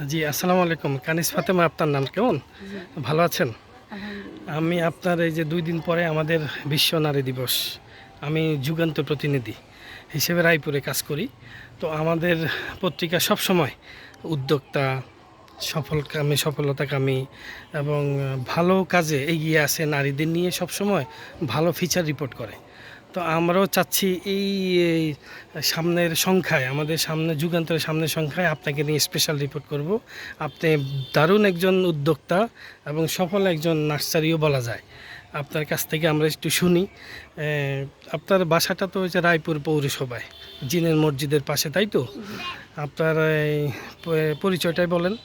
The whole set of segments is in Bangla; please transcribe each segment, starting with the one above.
জি, আসসালামু আলাইকুম। কানিজ ফাতেমা আপনার নাম কেমন? জি, ভালো আছেন? আলহামদুলিল্লাহ। আমি আপনার এই যে ২ দিন পরে আমাদের বিশ্ব নারী দিবস। আমি যুগান্তর প্রতিনিধি হিসেবে রায়পুরে কাজ করি। তো আমাদের পত্রিকা সবসময় উদ্যোক্তা, সফলতাকামী এবং ভালো কাজে এগিয়ে আসে নারীদের নিয়ে সবসময় ভালো ফিচার রিপোর্ট করে। তো আমরাও চাচ্ছি এই সামনের সংখ্যায়, আমাদের সামনে যুগান্তরের সামনের সংখ্যায় আপনাকে নিয়ে স্পেশাল রিপোর্ট করব। আপনি দারুণ একজন উদ্যোক্তা এবং সফল একজন নার্সারিও বলা যায়। আপনার কাছ থেকে আমরা একটু শুনি। আপনার বাসাটা তো হচ্ছে রায়পুর পৌরসভায়, জিনের মসজিদের পাশে, তাই তো? জি, আপনার এই পরিচয়টাই বলেন।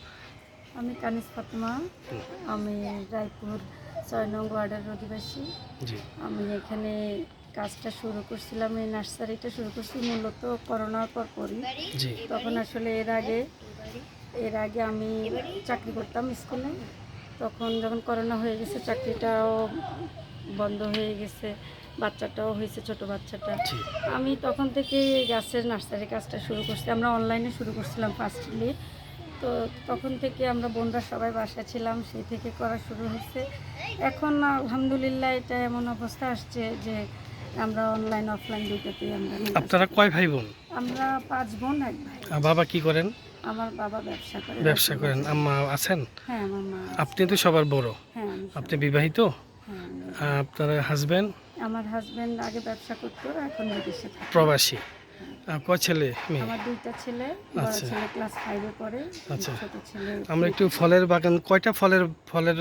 আমি কানিজ ফাতেমা। আমি রায়পুর ৬ নং ওয়ার্ডের অধিবাসী। জি, আমি এখানে কাজটা শুরু করছিলাম, এই নার্সারিটা শুরু করছি মূলত করোনার পরই। জি, তখন আসলে এর আগে আমি চাকরি করতাম স্কুলে। তখন যখন করোনা হয়ে গেছে চাকরিটাও বন্ধ হয়ে গেছে, বাচ্চাটাও হয়েছে, ছোট বাচ্চাটা। জি, আমি তখন থেকে এই গাছের নার্সারি কাজটা শুরু করছি। আমরা অনলাইনে শুরু করছিলাম ফার্স্টলি। তো তখন থেকে আমরা বোনরা সবাই বাসায় ছিলাম, সেই থেকে করা শুরু হয়েছে। এখন আলহামদুলিল্লাহ এটা এমন অবস্থা আসছে যে আমরা অনলাইন অফলাইন দুটোতেই আমরা নিয়ে আপনারা আসি। কয় ভাই বোন? আমরা ৫ বোন ১ ভাই। বাবা কি করেন? আমার বাবা ব্যবসা করে। ব্যবসা করেন। আম্মা আছেন? হ্যাঁ, আমার মা আছে। আপনি তো সবার বড়। হ্যাঁ, আমি আপনি সব- বিবাহিত? হ্যাঁ, আমি আপনার হাজবেন্ড আমার হাজবেন্ড আগে ব্যবসা করতো, এখন বিদেশে থাকে। প্রবাসী। কয় ছেলে মেয়ে? আমার ২টা ছেলে, বড় আচ্ছা, ছেলে ক্লাস 5 এ পড়ে, আচ্ছা। ছোট ছেলে আমরা একটু ফলের বাগান, কয়টা ফলের ফলের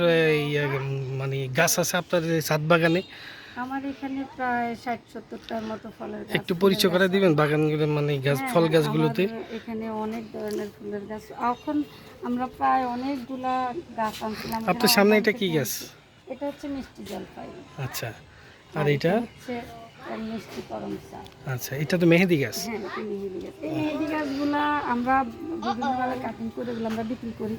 মানে গাছ আছে আপনার এই ছাদ বাগানে? আমার এখানে প্রায় ৬০-৭০টার মতো ফলের গাছ, একটু ফুলের পরিচয় করে গাছ দিবেন আছে। বাগানগুলো, মানে গাছ, হ্যাঁ, ফল আমার গাছগুলোতে? এখানে অনেক ধরনের ফুলের গাছ। এখন আমরা প্রায় অনেকগুলা গাছ আনছিলাম। আপনার এখানে সামনে অনলাইন এটা কি থেকে গাছ? আনছি। এটা হচ্ছে মিষ্টি জলপাই। আচ্ছা। আর আর এইটা? এটা হচ্ছে মিষ্টি করম চা। আচ্ছা, এটা তো মেহেদি গাছ। হ্যাঁ, এটা মেহেদি গাছ। এই মেহেদি গাছগুলা আমরা বিভিন্নভাবে কাটিং করে এগুলো আমরা বিক্রি করি।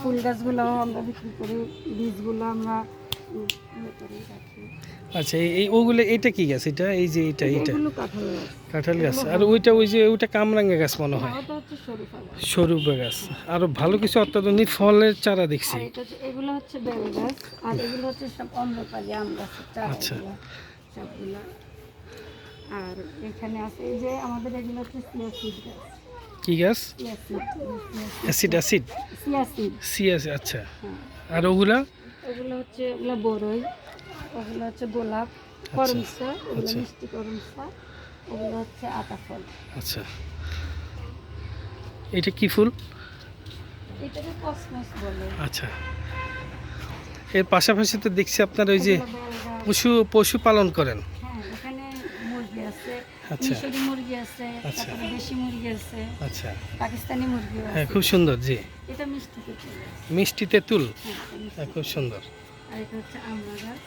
ফুল গাছগুলোও আমরা বিক্রি করি। বীজগুলো আমরা ইয়ে করে রাখি। আচ্ছা, এই ওগুলো, এটা কি গাছ? এটা এই যে এটা এটা এগুলো কাঁঠাল গাছ। কাঁঠাল গাছ। আর ওইটা, ওই যে ওইটা কামরাঙ্গা গাছ মনে হয়, ওটা হচ্ছে সরু ফল গাছ। সরু গাছ। আরো ভালো কিছু অত্যাধুনিক ফলের চারা দেখছি। আর এটা হচ্ছে, এগুলো হচ্ছে বেল গাছ। আর এগুলো হচ্ছে সব অম্রপালি আম গাছের চারা আচ্ছা। এগুলো সবগুলা। আর এখানে আছে এই যে আমাদের এগুলো হচ্ছে সিয়াসিড গাছ। কি গাছ? Chia seed, acid acid chia seed. CS. আচ্ছা। হ্যাঁ, আর ওগুলা? এগুলো হচ্ছে, এগুলো বড়ই, ওগুলো হচ্ছে গোলাপ, আচ্ছা, করমচা, এগুলো আচ্ছা, মিষ্টি করমচা, ওগুলো হচ্ছে আতা ফল। আচ্ছা। এটা কি ফুল? এটাকে কসমস বলে। আচ্ছা। এর পাশাপাশি তো দেখছি আপনার ওই যে এগুলো বেল গাছ। পশু পালন করেন। হ্যাঁ, এখানে মুরগি আছে, আচ্ছা, মিশরি মুরগি আছে, আচ্ছা, তারপরে দেশি মুরগি আছে, আচ্ছা। পাকিস্তানি মুরগিও হ্যাঁ, আছে। খুব সুন্দর। জি, এটা মিষ্টি তেঁতুল গাছ। মিষ্টি তেঁতুল। হ্যাঁ, এটা মিষ্টি হ্যাঁ, খুব সুন্দর। আর এটা হচ্ছে আমড়া গাছ।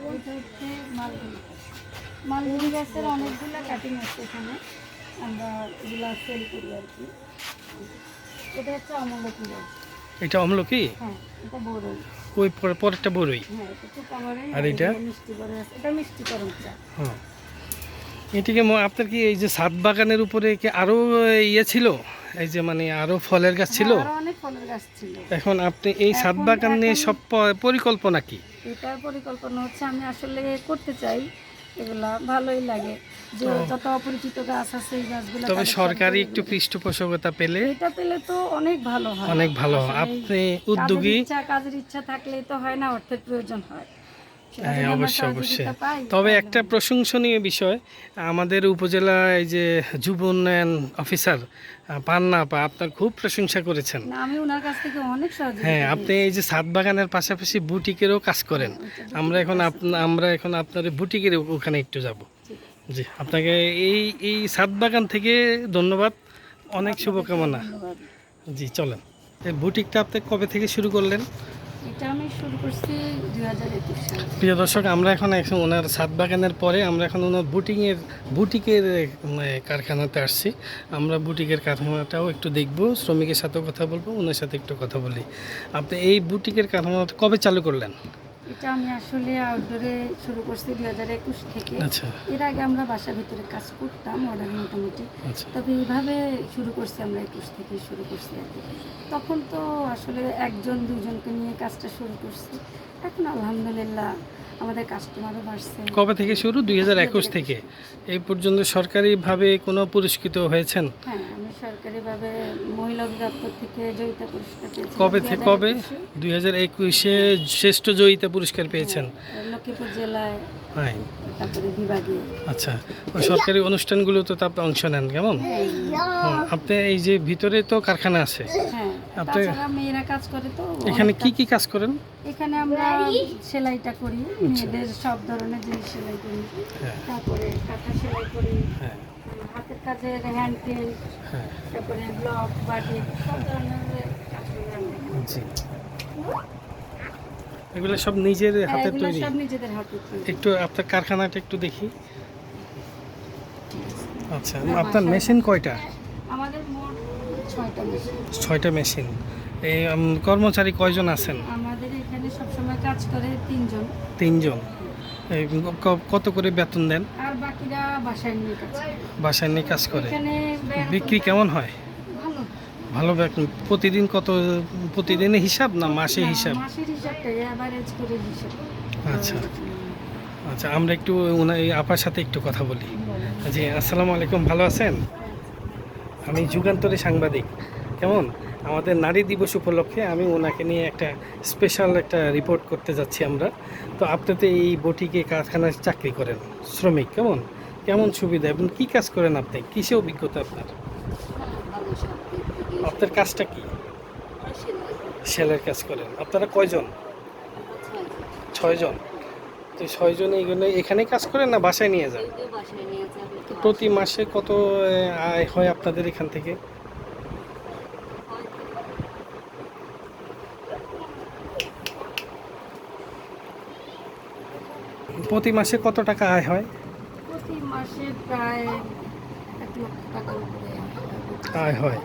আর এটা হচ্ছে মালবেরি গাছ। মালবেরি গাছের অনেকগুলো কাটিং আছে এখানে, আমরা এগুলো সেল করি আর কি। এটা হচ্ছে আমলকি গাছ। এটা অম্লকি? হ্যাঁ, এটা বড়ই। ওই পরেরটা বড়ই। হ্যাঁ, এটা ছোটা বড়ই। আর এটা? এগুলো মিষ্টি বড়ই আছে। এটা মিষ্টি করম চা। হ্যাঁ। এটিকে আপনার কি এই যে ছাদ বাগানের উপরে কি আরো ইয়ে ছিল, এই যে মানে আরো ফলের গাছ ছিল? হ্যাঁ, আরো অনেক ফলের গাছ ছিল। এখন আপনি এই ছাদ এখন বাগান নিয়ে এখন সব পরিকল্পনা কি? এটার পরিকল্পনা হচ্ছে আমি আসলে করতে চাই, এগুলা ভালোই লাগে যে ও। যত অপরিচিত গাছ আছে এই গাছগুলো তবে collection সরকারি করে একটু এগুলো- পৃষ্ঠপোষকতা পেলে এটা পেলে তো অনেক ভালো হয়। অনেক ভালো হয়। আসলে আপনি উদ্যোগী। কাজের ইচ্ছা থাকলেই তো হয় না, অর্থের প্রয়োজন হয়। সেটা হ্যাঁ, যদি আমরা অবশ্যই অবশ্যই। সহযোগিতা পাই তবে তাহলে একটা হবে। প্রশংসনীয় বিষয়, আমাদের উপজেলা এই যে যুব উন্নয়ন অফিসার পান্না আপা আপনার খুব প্রশংসা করেছেন। না, আমি ওনার কাছ থেকে অনেক সহযোগিতা হ্যাঁ, আপনি পেয়েছি। এই যে ছাদ বাগানের পাশাপাশি বুটিকেরও কাজ করেন। হ্যাঁ, ওইটা আমরা এখন আপনার বুটিকের ওখানে একটু যাব। ঠিক আছে। জি, আপনাকে এই এই ছাদ বাগান থেকে ধন্যবাদ, অনেক আপনাদেরকেও শুভকামনা। ধন্যবাদ। জি, চলেন। এই বুটিকটা আপনি কবে থেকে শুরু করলেন? এটা আমি শুরু করছি 2021 সালে। প্রিয় দর্শক, আমরা এখন ওনার ছাদ বাগানের পরে আমরা এখন ওনার বুটিকের কারখানাতে আসছি। আমরা বুটিকের কারখানাটাও একটু দেখব, শ্রমিকের সাথেও কথা বলবো, ওনার সাথে একটু কথা বলি। আপনি এই বুটিকের কারখানাটা কবে চালু করলেন? এটা আমি আসলে আউটডোরে শুরু করছি 2021 থেকে। আচ্ছা এর আগে আমরা বাসার ভিতরে কাজ করতাম অর্ডার মোটামুটি। আচ্ছা। তবে এইভাবে শুরু করছি আমরা 21 থেকে শুরু করছি আর কি। তখন তো আসলে একজন দুজনকে নিয়ে কাজটা শুরু করছি। এখন আলহামদুলিল্লাহ আমাদের কাস্টমারও বাড়ছে। কবে থেকে শুরু? 2021 থেকে এই পর্যন্ত সরকারিভাবে কোনো পুরস্কৃত হয়েছেন? হ্যাঁ, আমি সরকারিভাবে মহিলা অধিদপ্তর থেকে জয়িতা পুরস্কার পেয়েছি। কবে থেকে কবে? 2021-এ শ্রেষ্ঠ জয়িতা পুরস্কার পেয়েছেন। লক্ষ্মীপুর জেলায়, হ্যাঁ তারপরে বিভাগে। আচ্ছা, ওই সরকারি অনুষ্ঠানগুলোতে তো আপনি অংশ নেন কেমন? আপনি এই যে ভিতরে তো কারখানা আছে, হ্যাঁ, আপনি- তাছাড়া মেয়েরা কাজ করে তো এখানে অনেক কি কি কাজ করেন? এখানে আমরা সেলাইটা করি, মেয়েদের সব ধরনের জিনিস সেলাই করি। হ্যাঁ তারপরে কাঁথা সেলাই করি, হ্যাঁ হাতের কাজের হ্যান্ড পেন্ট, হ্যাঁ তারপরে ব্লক বাটিক সব ধরনের কাজ করি আমরা এখানে। জি। এগুলো সব নিজের হ্যাঁ, হাতে এগুলো তৈরি? সব নিজেদের হাতে তৈরি। একটু আপনার কারখানাটা একটু দেখি। আচ্ছা, আপনার মেশিন কয়টা? আমাদের মোট 6টা মেশিন। 6টা মেশিন। এই কর্মচারী কয়জন আছেন? আমাদের এখানে সবসময় কাজ করে 3 জন। 3 জন। এই কত করে বেতন দেন? আর বাকিরা বাসায় নিয়ে কাজ করে। বাসায় নিয়ে কাজ করে। এখানে বিক্রি কেমন হয়? ভালো। ভালো বেতন। প্রতিদিন কত? প্রতিদিনের হিসাব না মাসে না, হিসাব? মাসের হিসাবটাই এভারেজ করে হিসাব। আচ্ছা আচ্ছা, আমরা একটু এই আপার সাথে একটু কথা বলি। জি, আসসালামু আলাইকুম, ভালো আছেন? আমি যুগান্তরে সাংবাদিক। কেমন? আমাদের নারী দিবস উপলক্ষে আমি ওনাকে নিয়ে একটা স্পেশাল একটা রিপোর্ট করতে যাচ্ছি আমরা। তো আপনি তো এই বটিকে কারখানায় চাকরি করেন, শ্রমিক, কেমন কেমন সুবিধা এবং কী কাজ করেন আপনি? কিসে অভিজ্ঞতা আপনার? আপনার কাজটা কি? সেলের কাজ করেন। আপনারা কয়জন? 6 জন। তো 6 জন এইগুলো এখানে কাজ করেন না বাসায় নিয়ে যান? তো প্রতি মাসে কত আয় হয় আপনাদের এখান থেকে? প্রতি মাসে কত টাকা আয় হয়? প্রতি মাসে প্রায় 1 লক্ষ টাকার উপরে আয় হয়।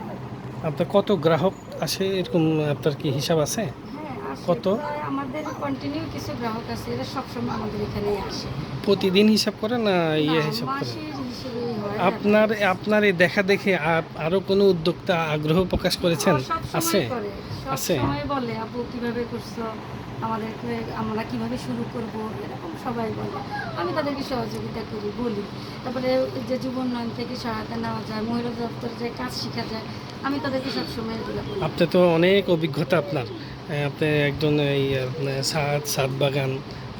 আপনার কত গ্রাহক আসে এরকম আপনার কি হিসাব আছে? হ্যাঁ, আসে। কত? প্রায় আমাদের কন্টিনিউ কিছু গ্রাহক আছে, এরা সবসময় আমাদের এখানে আসে। প্রতিদিন হিসাব করেন না না, হিসাব করেন? মাসের হিসেবেই হয়। আপনার এই দেখা দেখে আরো কোনো উদ্যোক্তা আগ্রহ প্রকাশ করেছেন? আছে? আছে? সবসময় বলে আপু কিভাবে করছো, আমাদেরকে আমরা কিভাবে শুরু করব, এরকম সবাই বলে। আমি তাদেরকে সহযোগিতা করি, বলি। তারপরে এই যে যুব উন্নয়ন থেকে সহায়তা নেওয়া যায়, মহিলা দপ্তরে যে কাজ শেখা যায়, আমি তাদেরকে সবসময় এগুলো বলি। আপনি তো অনেক অভিজ্ঞতা আপনার। আপনি একজন এই ছাদ বাগান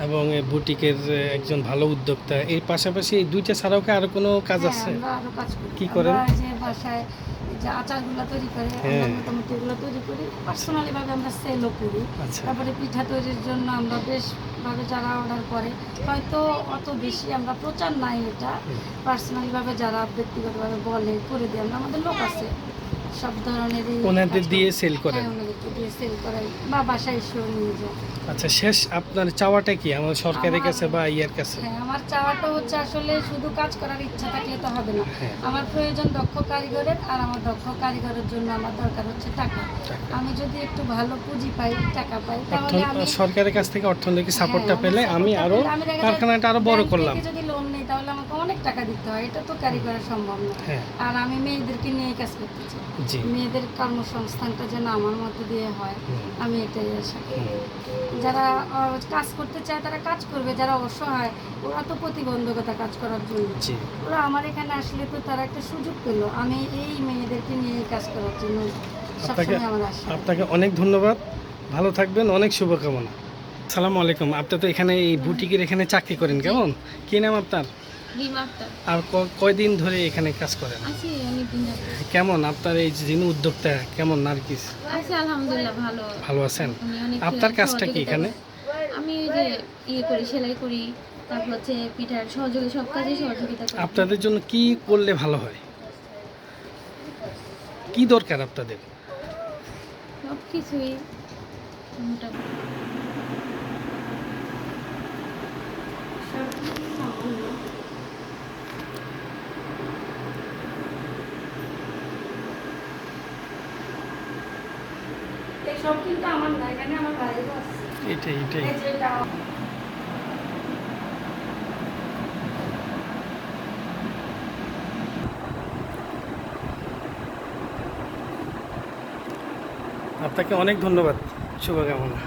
এবং এই বুটিকের একজন ভালো উদ্যোক্তা। এর পাশাপাশি এই দুইটা ছাড়াও কি আরো কোনো কাজ হ্যাঁ, আছে? আমরা আরো কাজ করি। কি করেন? আমরা এই যে বাসায় এই যে আচারগুলো তৈরি করে, হ্যাঁ। আমরা মোটামুটি এগুলো তৈরি করি। পার্সোনালি ভাবে আমরা সেলও করি। আচ্ছা। তারপরে পিঠা তৈরির জন্য আমরা বেশ ভাবে যারা অর্ডার করে, হয়তো অত বেশি আমরা প্রচার নাই এটা, পার্সোনালি ভাবে যারা ব্যক্তিগতভাবে বলে করে দিই আমরা। আমাদের লোক আছে সব ধরনেরই ওনাদের কাজ দিয়ে করে। সেল করেন? হ্যাঁ, ওনাদেরকে দিয়ে সেল করাই বা বাসায় এসেও নিয়ে যায়। আচ্ছা, শেষ আপনার চাওয়াটা কি আমার সরকারের আমার- কাছে বা ইয়ার কাছে? হ্যাঁ, আমার চাওয়াটা হচ্ছে আসলে শুধু কাজ করার ইচ্ছা থাকলে তো হবে না। হ্যাঁ। আমার প্রয়োজন দক্ষ কারিগরের, আর আমার দক্ষ কারিগরের জন্য আমার দরকার হচ্ছে টাকা। টাকা। আমি যদি একটু ভালো পুঁজি পাই, টাকা পাই, তাহলে আমি সরকারের কাছ থেকে অর্থনৈতিক সাপোর্টটা হ্যাঁ, পেলে আমি support-টা আরো পেলে আমি দেখা যায় কারখানাটা আরো বড় ব্যাংক করলাম। থেকে যদি লোন নেই তাহলে আমাকে অনেক টাকা দিতে হয়, এটা তো কারিগরের সম্ভব না। হ্যাঁ আর আমি মেয়েদেরকে নিয়ে কাজ করতে চাই, জি। মেয়েদের কর্মসংস্থানটা যেন আমার মধ্যে দিয়ে হয়, আমি এটাই আশা করি। যারা কাজ করতে চায় তারা কাজ করবে, যারা অসহায় ওরা তো প্রতিবন্ধকতা কাজ করার জন্য, জি। ওরা আমার এখানে আসলে তো তারা একটা সুযোগ পেলো। আমি এই মেয়েদেরকে নিয়ে কাজ করার জন্য আপনাকে সবসময় আমার আশা। আপনাকে অনেক ধন্যবাদ, ভালো থাকবেন, অনেক শুভকামনা। আসসালামু আলাইকুম, আপনি তো এখানে এই বুটিকের এখানে চাকরি করেন, কেমন কি নাম আপনার? আর কয়দিন ধরে এখানে কাজ করেন? আছি অনেকদিন যাবত। কেমন আপনার এই যিনি উদ্যোক্তা, কেমন নার্গিস? আছি আলহামদুলিল্লাহ ভালো। ভালো আছেন? উনি অনেক আপনার কাজটা কি সহযোগিতা এখানে? করে। আমি ওই যে করি, সেলাই করি, তারপর হচ্ছে পিঠার সহযোগিতা, সব কাজে সহযোগিতা করি। আপনাদের জন্য কি করলে ভালো হয়? কি দরকার আপনাদের? সব কিছুই মোটামুটি। এই সব কিন্তু আমার না, এখানে আমার বাইরেও আছে। এটাই এটাই এই যে এটা আপনাকে অনেক ধন্যবাদ, শুভকামনা।